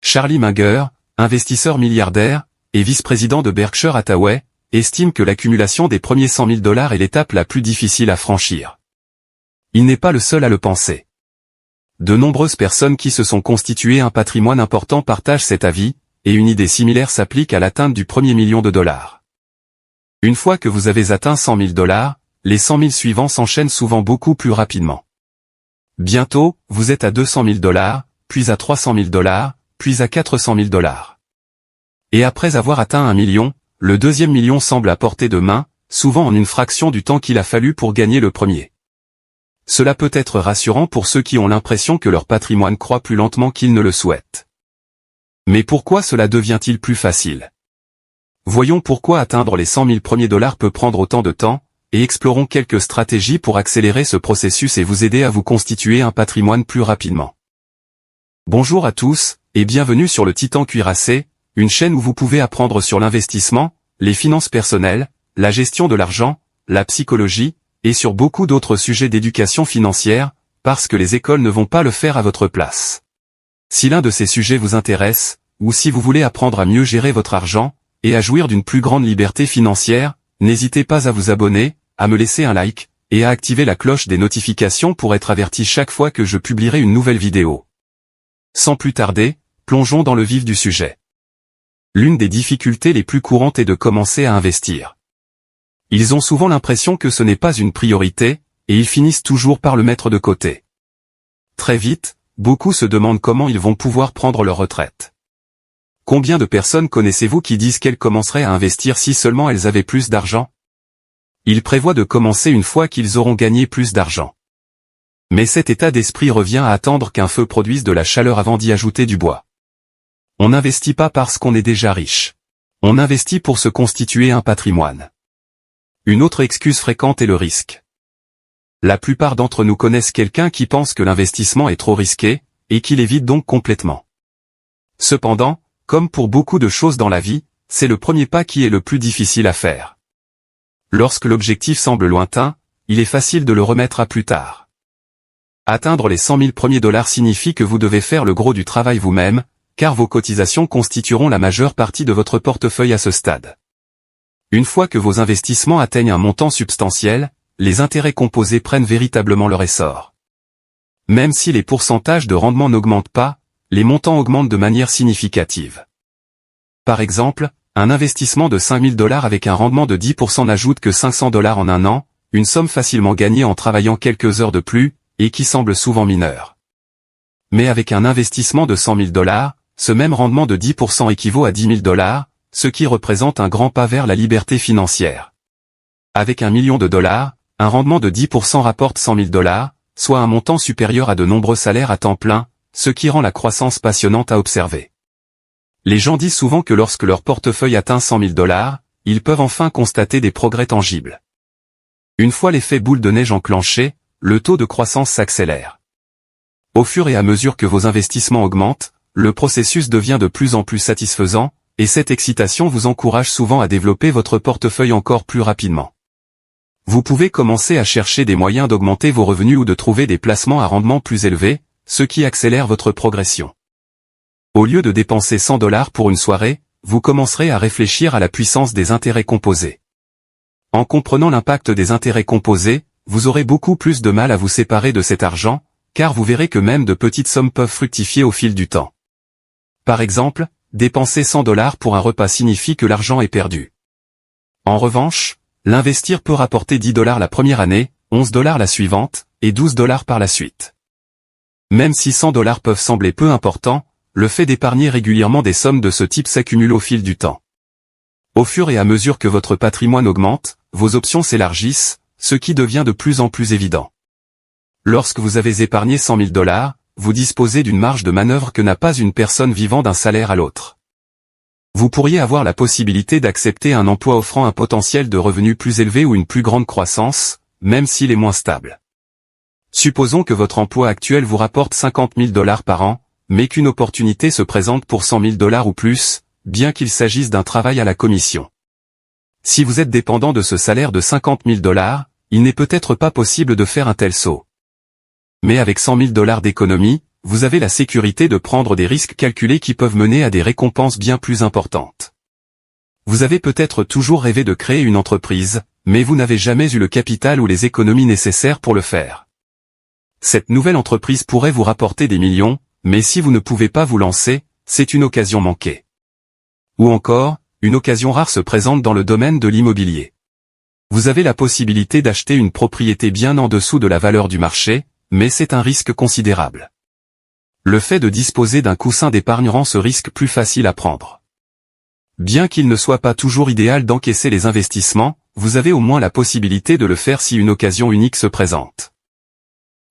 Charlie Munger, investisseur milliardaire et vice-président de Berkshire Hathaway, estime que l'accumulation des premiers $100 000 est l'étape la plus difficile à franchir. Il n'est pas le seul à le penser. De nombreuses personnes qui se sont constituées un patrimoine important partagent cet avis, et une idée similaire s'applique à l'atteinte du premier $1 million. Une fois que vous avez atteint $100 000, les 100 000 suivants s'enchaînent souvent beaucoup plus rapidement. Bientôt, vous êtes à $200 000, puis à $300 000, puis à $400 000. Et après avoir atteint 1 million, le deuxième million semble à portée de main, souvent en une fraction du temps qu'il a fallu pour gagner le premier. Cela peut être rassurant pour ceux qui ont l'impression que leur patrimoine croît plus lentement qu'ils ne le souhaitent. Mais pourquoi cela devient-il plus facile? Voyons pourquoi atteindre les 100 000 premiers dollars peut prendre autant de temps, et explorons quelques stratégies pour accélérer ce processus et vous aider à vous constituer un patrimoine plus rapidement. Bonjour à tous, et bienvenue sur le Titan Cuirassé, une chaîne où vous pouvez apprendre sur l'investissement, les finances personnelles, la gestion de l'argent, la psychologie, et sur beaucoup d'autres sujets d'éducation financière, parce que les écoles ne vont pas le faire à votre place. Si l'un de ces sujets vous intéresse, ou si vous voulez apprendre à mieux gérer votre argent, et à jouir d'une plus grande liberté financière, n'hésitez pas à vous abonner, à me laisser un like, et à activer la cloche des notifications pour être averti chaque fois que je publierai une nouvelle vidéo. Sans plus tarder, plongeons dans le vif du sujet. L'une des difficultés les plus courantes est de commencer à investir. Ils ont souvent l'impression que ce n'est pas une priorité, et ils finissent toujours par le mettre de côté. Très vite, beaucoup se demandent comment ils vont pouvoir prendre leur retraite. Combien de personnes connaissez-vous qui disent qu'elles commenceraient à investir si seulement elles avaient plus d'argent? Ils prévoient de commencer une fois qu'ils auront gagné plus d'argent. Mais cet état d'esprit revient à attendre qu'un feu produise de la chaleur avant d'y ajouter du bois. On n'investit pas parce qu'on est déjà riche. On investit pour se constituer un patrimoine. Une autre excuse fréquente est le risque. La plupart d'entre nous connaissent quelqu'un qui pense que l'investissement est trop risqué, et qui l'évite donc complètement. Cependant, comme pour beaucoup de choses dans la vie, c'est le premier pas qui est le plus difficile à faire. Lorsque l'objectif semble lointain, il est facile de le remettre à plus tard. Atteindre les 100 000 premiers dollars signifie que vous devez faire le gros du travail vous-même, car vos cotisations constitueront la majeure partie de votre portefeuille à ce stade. Une fois que vos investissements atteignent un montant substantiel, les intérêts composés prennent véritablement leur essor. Même si les pourcentages de rendement n'augmentent pas, les montants augmentent de manière significative. Par exemple, un investissement de 5 000 $ avec un rendement de 10% n'ajoute que 500 $ en un an, une somme facilement gagnée en travaillant quelques heures de plus, et qui semble souvent mineure. Mais avec un investissement de 100 000 $, ce même rendement de 10% équivaut à 10 000 $, ce qui représente un grand pas vers la liberté financière. Avec $1 million, un rendement de 10% rapporte 100 000 $, soit un montant supérieur à de nombreux salaires à temps plein, ce qui rend la croissance passionnante à observer. Les gens disent souvent que lorsque leur portefeuille atteint 100 000 $, ils peuvent enfin constater des progrès tangibles. Une fois l'effet boule de neige enclenché, le taux de croissance s'accélère. Au fur et à mesure que vos investissements augmentent, le processus devient de plus en plus satisfaisant, et cette excitation vous encourage souvent à développer votre portefeuille encore plus rapidement. Vous pouvez commencer à chercher des moyens d'augmenter vos revenus ou de trouver des placements à rendement plus élevé, ce qui accélère votre progression. Au lieu de dépenser 100 $ pour une soirée, vous commencerez à réfléchir à la puissance des intérêts composés. En comprenant l'impact des intérêts composés, vous aurez beaucoup plus de mal à vous séparer de cet argent, car vous verrez que même de petites sommes peuvent fructifier au fil du temps. Par exemple, dépenser 100 $ pour un repas signifie que l'argent est perdu. En revanche, l'investir peut rapporter 10 $ la première année, 11 $ la suivante, et 12 $ par la suite. Même si 100 $ peuvent sembler peu importants, le fait d'épargner régulièrement des sommes de ce type s'accumule au fil du temps. Au fur et à mesure que votre patrimoine augmente, vos options s'élargissent, ce qui devient de plus en plus évident. Lorsque vous avez épargné 100 000 $, vous disposez d'une marge de manœuvre que n'a pas une personne vivant d'un salaire à l'autre. Vous pourriez avoir la possibilité d'accepter un emploi offrant un potentiel de revenus plus élevé ou une plus grande croissance, même s'il est moins stable. Supposons que votre emploi actuel vous rapporte 50 000 $ par an, mais qu'une opportunité se présente pour 100 000 $ ou plus, bien qu'il s'agisse d'un travail à la commission. Si vous êtes dépendant de ce salaire de 50 000 $, il n'est peut-être pas possible de faire un tel saut. Mais avec 100 000 $ d'économie, vous avez la sécurité de prendre des risques calculés qui peuvent mener à des récompenses bien plus importantes. Vous avez peut-être toujours rêvé de créer une entreprise, mais vous n'avez jamais eu le capital ou les économies nécessaires pour le faire. Cette nouvelle entreprise pourrait vous rapporter des millions, mais si vous ne pouvez pas vous lancer, c'est une occasion manquée. Ou encore, une occasion rare se présente dans le domaine de l'immobilier. Vous avez la possibilité d'acheter une propriété bien en dessous de la valeur du marché, mais c'est un risque considérable. Le fait de disposer d'un coussin d'épargne rend ce risque plus facile à prendre. Bien qu'il ne soit pas toujours idéal d'encaisser les investissements, vous avez au moins la possibilité de le faire si une occasion unique se présente.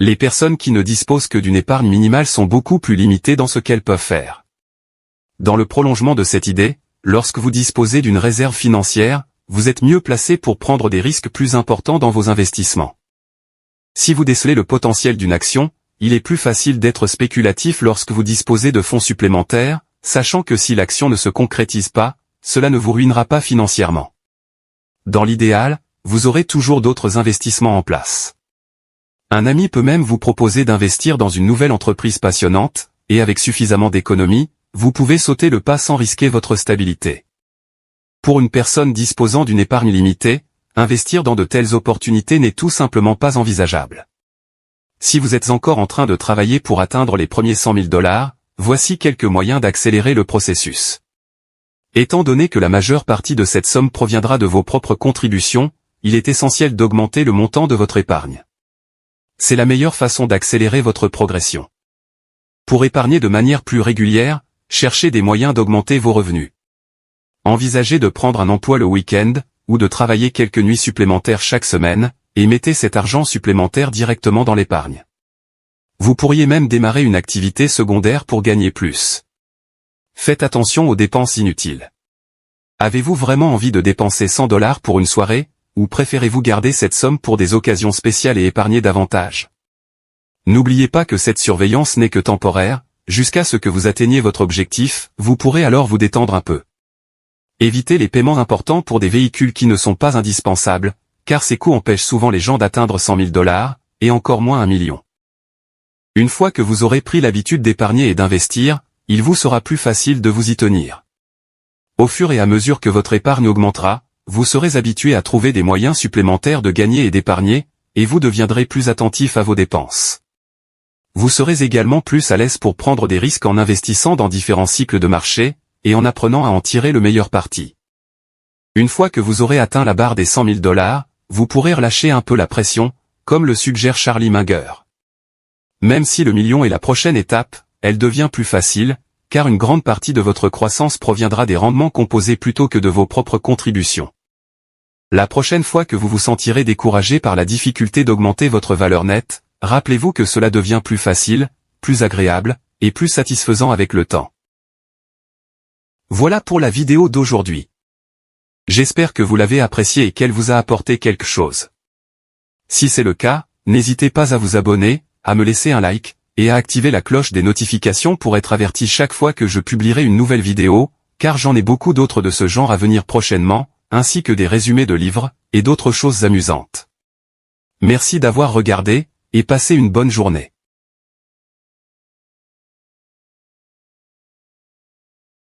Les personnes qui ne disposent que d'une épargne minimale sont beaucoup plus limitées dans ce qu'elles peuvent faire. Dans le prolongement de cette idée, lorsque vous disposez d'une réserve financière, vous êtes mieux placé pour prendre des risques plus importants dans vos investissements. Si vous décelez le potentiel d'une action, il est plus facile d'être spéculatif lorsque vous disposez de fonds supplémentaires, sachant que si l'action ne se concrétise pas, cela ne vous ruinera pas financièrement. Dans l'idéal, vous aurez toujours d'autres investissements en place. Un ami peut même vous proposer d'investir dans une nouvelle entreprise passionnante, et avec suffisamment d'économies, vous pouvez sauter le pas sans risquer votre stabilité. Pour une personne disposant d'une épargne limitée, investir dans de telles opportunités n'est tout simplement pas envisageable. Si vous êtes encore en train de travailler pour atteindre les premiers 100 000 $, voici quelques moyens d'accélérer le processus. Étant donné que la majeure partie de cette somme proviendra de vos propres contributions, il est essentiel d'augmenter le montant de votre épargne. C'est la meilleure façon d'accélérer votre progression. Pour épargner de manière plus régulière, cherchez des moyens d'augmenter vos revenus. Envisagez de prendre un emploi le week-end, ou de travailler quelques nuits supplémentaires chaque semaine, et mettez cet argent supplémentaire directement dans l'épargne. Vous pourriez même démarrer une activité secondaire pour gagner plus. Faites attention aux dépenses inutiles. Avez-vous vraiment envie de dépenser 100 $ pour une soirée, ou préférez-vous garder cette somme pour des occasions spéciales et épargner davantage? N'oubliez pas que cette surveillance n'est que temporaire, jusqu'à ce que vous atteigniez votre objectif, vous pourrez alors vous détendre un peu. Évitez les paiements importants pour des véhicules qui ne sont pas indispensables, car ces coûts empêchent souvent les gens d'atteindre 100 000 $, et encore moins 1 million. Une fois que vous aurez pris l'habitude d'épargner et d'investir, il vous sera plus facile de vous y tenir. Au fur et à mesure que votre épargne augmentera, vous serez habitué à trouver des moyens supplémentaires de gagner et d'épargner, et vous deviendrez plus attentif à vos dépenses. Vous serez également plus à l'aise pour prendre des risques en investissant dans différents cycles de marché, et en apprenant à en tirer le meilleur parti. Une fois que vous aurez atteint la barre des 100 000 $, vous pourrez relâcher un peu la pression, comme le suggère Charlie Munger. Même si le million est la prochaine étape, elle devient plus facile, car une grande partie de votre croissance proviendra des rendements composés plutôt que de vos propres contributions. La prochaine fois que vous vous sentirez découragé par la difficulté d'augmenter votre valeur nette, rappelez-vous que cela devient plus facile, plus agréable, et plus satisfaisant avec le temps. Voilà pour la vidéo d'aujourd'hui. J'espère que vous l'avez appréciée et qu'elle vous a apporté quelque chose. Si c'est le cas, n'hésitez pas à vous abonner, à me laisser un like, et à activer la cloche des notifications pour être averti chaque fois que je publierai une nouvelle vidéo, car j'en ai beaucoup d'autres de ce genre à venir prochainement, ainsi que des résumés de livres, et d'autres choses amusantes. Merci d'avoir regardé, et passez une bonne journée.